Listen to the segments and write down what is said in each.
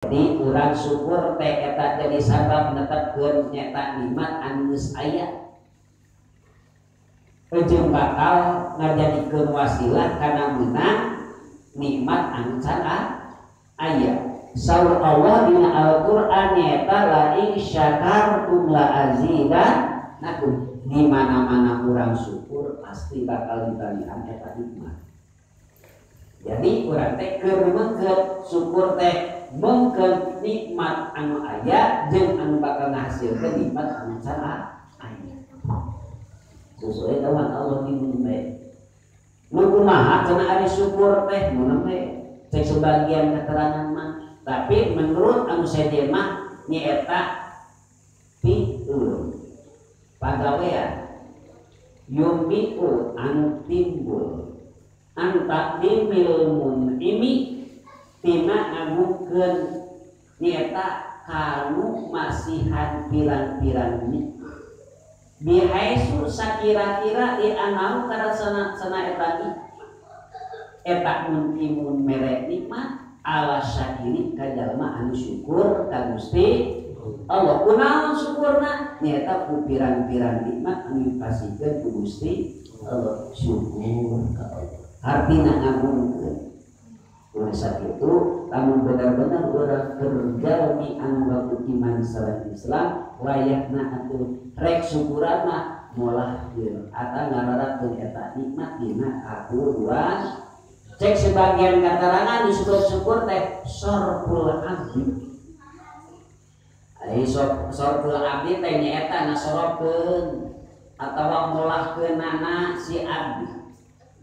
Jadi urang syukur teh eta jadi sabab netepkeun nyata nikmat anu geus aya. Ujung bakal ngajadikeun wasilah kana meunang nikmat anu can aya. Saur Allah dina Al-Qur'an nyata la in syakartum la azidannakum. Di mana-mana urang syukur pasti bakal dibalikan eta nikmat. Jadi urang teh keur mengkeut syukur teh mengkeut nikmat anu aya jeung anu bakal ngahasilkeun nikmat anu can aya. Sesuai dengan Allah dimulai. Nu kumaha cenah ari syukur teh mun teh cek sebagian keterangan mah, tapi menurut anu sadia mah nyaeta fi'ul pagawean yumiu anu timbul antakdimil mun'imi tina ngamukeun nyaeta kanu masihan pirang-pirang nikmat bihaisu sakira-kira anau kana sana eta eta mun merek nikmat ala syakiri ka jalma anu syukur ka Gusti Allah. Kunaon syukurna nyaeta ku pirang-pirang nikmat anu dipasikeun ku Gusti Allah. Syukur ka Allah artina ngamunkeun. Oleh sakitu lamun benar-benar urang kerja di anu baku iman salat Islam layakna atuh rek syukuranna molah ieu eta ngararatkeun eta nikmat dina kakuruan. Cek sebagian katerangan disebut syukur teh sorful abdi. Ai sorful abdi teh nyaeta nasorofkeun atawa molahkeunana si abdi.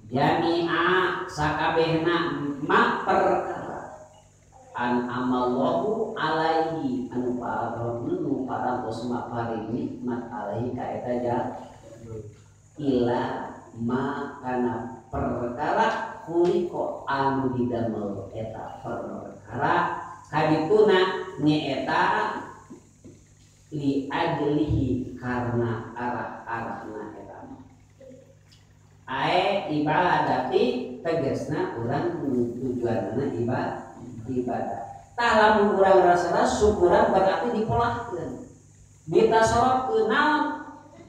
Jami'a sakabehna mak perkara an amallahu alaihi anu parantos mapari nikmat alaihi ka eta ja ila ma kana perkara kuliko anu didamel eta perkara kadituna nyaeta li ajlihi karena arah-arahna eta ae ibadati tegasna urang tujuanna ibadah. Tah lamun urang rasana syukuran berarti dipolahkeun. Ditasorofkeun naon?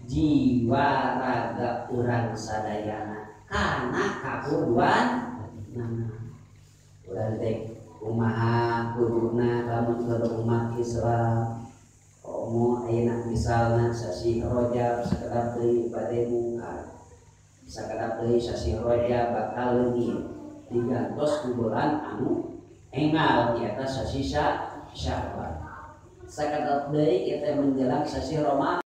Jiwa raga urang sadayana kana kakuduan urang teh kumaha kuduna lamun keur umat Islam. Komo ayeuna misalna sasi Rajab sakedap deui bade mungkar. Sakedap deui sasi Rajab bakal leungit digantos ku bulan anu enggal nyaeta sasi Syawal. Sakedap deui eta menjelang sasi Ramadan.